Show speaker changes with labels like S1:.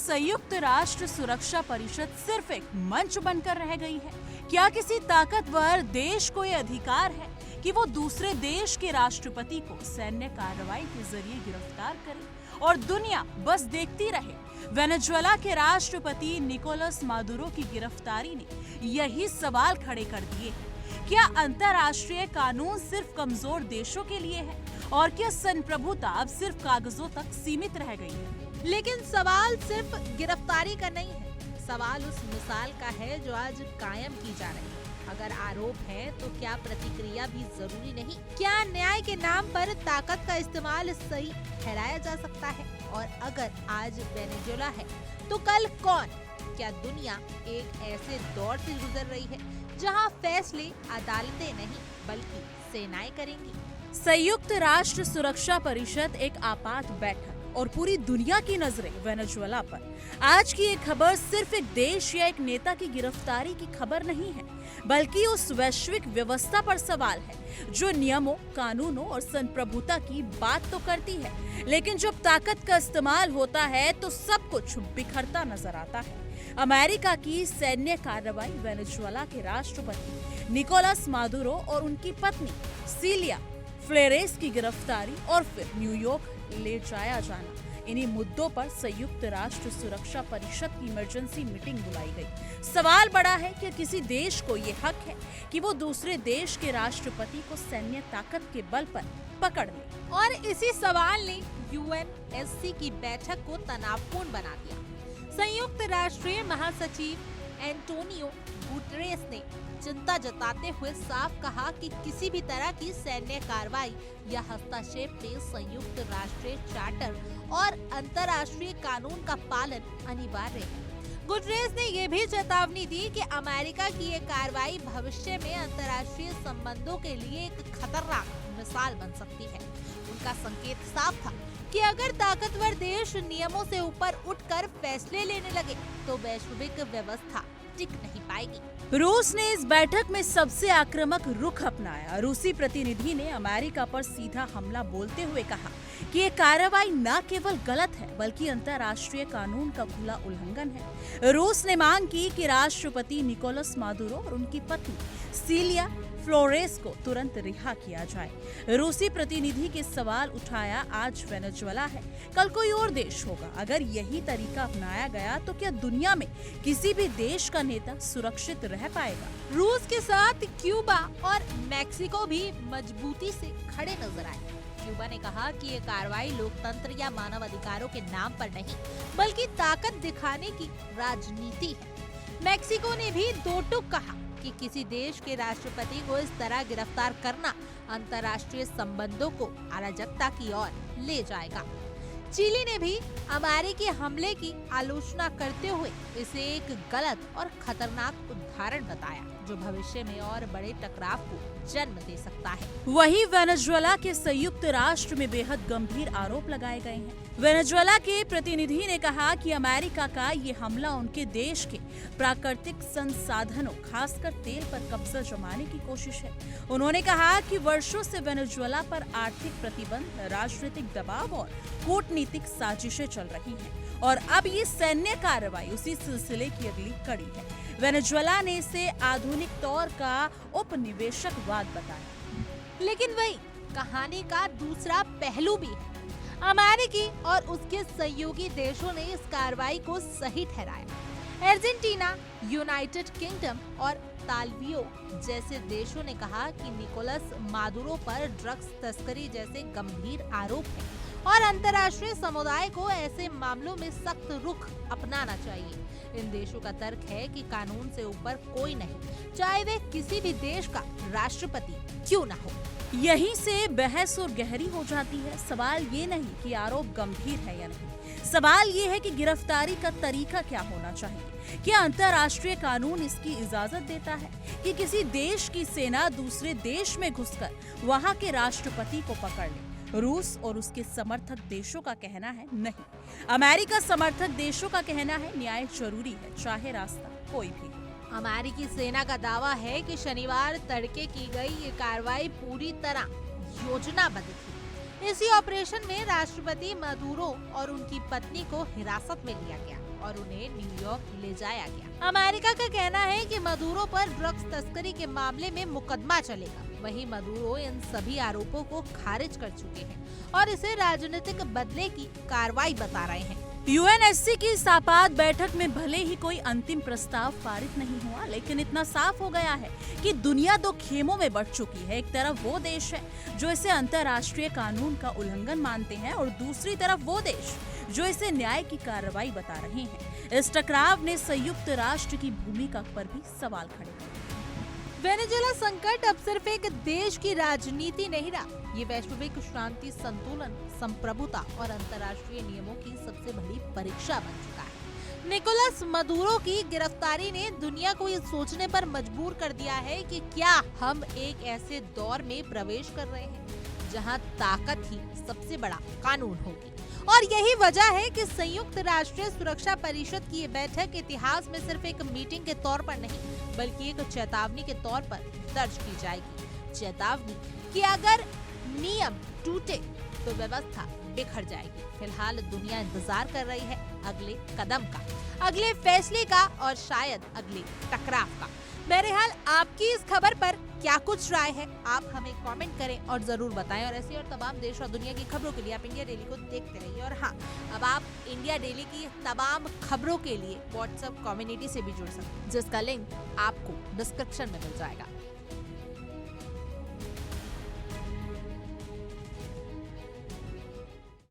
S1: संयुक्त राष्ट्र सुरक्षा परिषद सिर्फ एक मंच बनकर रह गई है? क्या किसी ताकतवर देश को ये अधिकार है कि वो दूसरे देश के राष्ट्रपति को सैन्य कार्रवाई के जरिए गिरफ्तार करे और दुनिया बस देखती रहे? वेनेजुएला के राष्ट्रपति निकोलस मादुरो की गिरफ्तारी ने यही सवाल खड़े कर दिए हैं। क्या अंतर्राष्ट्रीय कानून सिर्फ कमजोर देशों के लिए है और क्या संप्रभुता अब सिर्फ कागजों तक सीमित रह गई है?
S2: लेकिन सवाल सिर्फ गिरफ्तारी का नहीं है, सवाल उस मिसाल का है जो आज कायम की जा रही है। अगर आरोप है तो क्या प्रतिक्रिया भी जरूरी नहीं? क्या न्याय के नाम पर ताकत का इस्तेमाल सही ठहराया जा सकता है? और अगर आज वेनेजुएला है तो कल कौन? क्या दुनिया एक ऐसे दौर से गुजर रही है जहां फैसले अदालतें नहीं बल्कि सेनाएं करेंगी?
S1: संयुक्त राष्ट्र सुरक्षा परिषद एक आपात बैठक और पूरी दुनिया की नजरें वेनेजुएला पर। आज की ये खबर सिर्फ एक देश या एक नेता की गिरफ्तारी की खबर नहीं है, बल्कि उस वैश्विक व्यवस्था पर सवाल है जो नियमों, कानूनों और संप्रभुता की बात तो करती है, लेकिन जब ताकत का इस्तेमाल होता है तो सब कुछ बिखरता नजर आता है। अमेरिका की सैन्य कार्रवाई, वेनेजुएला के राष्ट्रपति निकोलस मादुरो और उनकी पत्नी सिलिया फ्लोरेस की गिरफ्तारी और फिर न्यूयॉर्क ले जाया जाना, इन्हीं मुद्दों पर संयुक्त राष्ट्र सुरक्षा परिषद की इमरजेंसी मीटिंग बुलाई गई। सवाल बड़ा है कि किसी देश को ये हक है कि वो दूसरे देश के राष्ट्रपति को सैन्य ताकत के बल पर पकड़ ले।
S2: और इसी सवाल ने यूएनएससी की बैठक को तनावपूर्ण बना दिया। संयुक्त राष्ट्रीय महासचिव एंटोनियो गुटेरेस ने चिंता जताते हुए साफ कहा कि किसी भी तरह की सैन्य कार्रवाई या हस्तक्षेप में संयुक्त राष्ट्रीय चार्टर और अंतर्राष्ट्रीय कानून का पालन अनिवार्य है। गुटेरेस ने यह भी चेतावनी दी कि अमेरिका की ये कार्रवाई भविष्य में अंतर्राष्ट्रीय संबंधों के लिए एक खतरनाक मिसाल बन सकती है। उनका संकेत साफ था कि अगर ताकतवर देश नियमों से ऊपर उठकर फैसले लेने लगे तो वैश्विक व्यवस्था टिक नहीं पाएगी।
S1: रूस ने इस बैठक में सबसे आक्रामक रुख अपनाया। रूसी प्रतिनिधि ने अमेरिका पर सीधा हमला बोलते हुए कहा कि ये कार्रवाई न केवल गलत है बल्कि अंतर्राष्ट्रीय कानून का खुला उल्लंघन है। रूस ने मांग की कि राष्ट्रपति निकोलस मादुरो और उनकी पत्नी सिलिया फ्लोरेस को तुरंत रिहा किया जाए। रूसी प्रतिनिधि के सवाल उठाया, आज वेनेजुएला है, कल कोई और देश होगा। अगर यही तरीका अपनाया गया तो क्या दुनिया में किसी भी देश का नेता सुरक्षित रह पाएगा?
S2: रूस के साथ क्यूबा और मैक्सिको भी मजबूती से खड़े नजर आए। क्यूबा ने कहा कि ये कार्रवाई लोकतंत्र या मानव अधिकारों के नाम पर नहीं बल्कि ताकत दिखाने की राजनीति है। मैक्सिको ने भी दो टूक कहा कि किसी देश के राष्ट्रपति को इस तरह गिरफ्तार करना अंतर्राष्ट्रीय संबंधों को अराजकता की ओर ले जाएगा। चिली ने भी अमेरिकी हमले की आलोचना करते हुए इसे एक गलत और खतरनाक उदाहरण बताया जो भविष्य में और बड़े टकराव को जन्म दे सकता है।
S1: वहीं वेनेजुएला के संयुक्त राष्ट्र में बेहद गंभीर आरोप लगाए गए हैं। वेनेजुएला के प्रतिनिधि ने कहा कि अमेरिका का ये हमला उनके देश के प्राकृतिक संसाधनों, खासकर तेल पर कब्जा जमाने की कोशिश है। उन्होंने कहा कि वर्षों से वेनेजुएला पर आर्थिक प्रतिबंध, राजनीतिक दबाव और कूटनीतिक साजिशें चल रही हैं और अब ये सैन्य कार्रवाई उसी सिलसिले की अगली कड़ी है। वेनेजुएला ने इसे आधुनिक तौर का उपनिवेशकवाद बताया।
S2: लेकिन वही कहानी का दूसरा पहलू भी है। अमेरिकी और उसके सहयोगी देशों ने इस कार्रवाई को सही ठहराया। अर्जेंटीना, यूनाइटेड किंगडम और तालिबान जैसे देशों ने कहा कि निकोलस मादुरो पर ड्रग्स तस्करी जैसे गंभीर आरोप हैं और अंतर्राष्ट्रीय समुदाय को ऐसे मामलों में सख्त रुख अपनाना चाहिए। इन देशों का तर्क है कि कानून से ऊपर कोई नहीं, चाहे वे किसी भी देश का राष्ट्रपति क्यों न हो।
S1: यहीं से बहस और गहरी हो जाती है। सवाल ये नहीं कि आरोप गंभीर है या नहीं, सवाल ये है कि गिरफ्तारी का तरीका क्या होना चाहिए। क्या अंतर्राष्ट्रीय कानून इसकी इजाजत देता है कि किसी देश की सेना दूसरे देश में घुसकर वहां के राष्ट्रपति को पकड़ ले? रूस और उसके समर्थक देशों का कहना है नहीं। अमेरिका समर्थक देशों का कहना है न्याय जरूरी है, चाहे रास्ता कोई भी हो।
S2: अमेरिकी सेना का दावा है कि शनिवार तड़के की गई ये कार्रवाई पूरी तरह योजनाबद्ध थी। इसी ऑपरेशन में राष्ट्रपति मादुरो और उनकी पत्नी को हिरासत में लिया गया। और उन्हें न्यूयॉर्क ले जाया गया। अमेरिका का कहना है कि मदुरो पर ड्रग्स तस्करी के मामले में मुकदमा चलेगा। वहीं मदुरो इन सभी आरोपों को खारिज कर चुके हैं और इसे राजनीतिक बदले की कार्रवाई बता रहे हैं।
S1: यूएनएससी की इस आपात बैठक में भले ही कोई अंतिम प्रस्ताव पारित नहीं हुआ, लेकिन इतना साफ हो गया है कि दुनिया दो खेमों में बंट चुकी है। एक तरफ वो देश है जो इसे अंतर्राष्ट्रीय कानून का उल्लंघन मानते हैं और दूसरी तरफ वो देश जो इसे न्याय की कार्रवाई बता रहे हैं। इस टकराव ने संयुक्त राष्ट्र की भूमिका पर भी सवाल खड़े किए।
S2: वेनेजुएला संकट अब सिर्फ एक देश की राजनीति नहीं रहा, ये वैश्विक शांति, संतुलन, संप्रभुता और अंतर्राष्ट्रीय नियमों की सबसे बड़ी परीक्षा बन चुका है। निकोलस मदुरो की गिरफ्तारी ने दुनिया को ये सोचने पर मजबूर कर दिया है कि क्या हम एक ऐसे दौर में प्रवेश कर रहे हैं जहां ताकत ही सबसे बड़ा कानून होगी। और यही वजह है कि संयुक्त राष्ट्र सुरक्षा परिषद की ये बैठक इतिहास में सिर्फ एक मीटिंग के तौर पर नहीं, बल्कि एक चेतावनी के तौर पर दर्ज की जाएगी। चेतावनी कि अगर नियम टूटे तो व्यवस्था बिखर जाएगी। फिलहाल दुनिया इंतजार कर रही है अगले कदम का, अगले फैसले का और शायद अगले टकराव का। बहरहाल आपकी इस खबर पर क्या कुछ राय है, आप हमें कमेंट करें और जरूर बताएं। और ऐसी और तमाम देश और दुनिया की खबरों के लिए आप इंडिया डेली को देखते रहिए। और हाँ, अब आप इंडिया डेली की तमाम खबरों के लिए व्हाट्सएप कम्युनिटी से भी जुड़ सकते हैं, जिसका लिंक आपको डिस्क्रिप्शन में मिल जाएगा।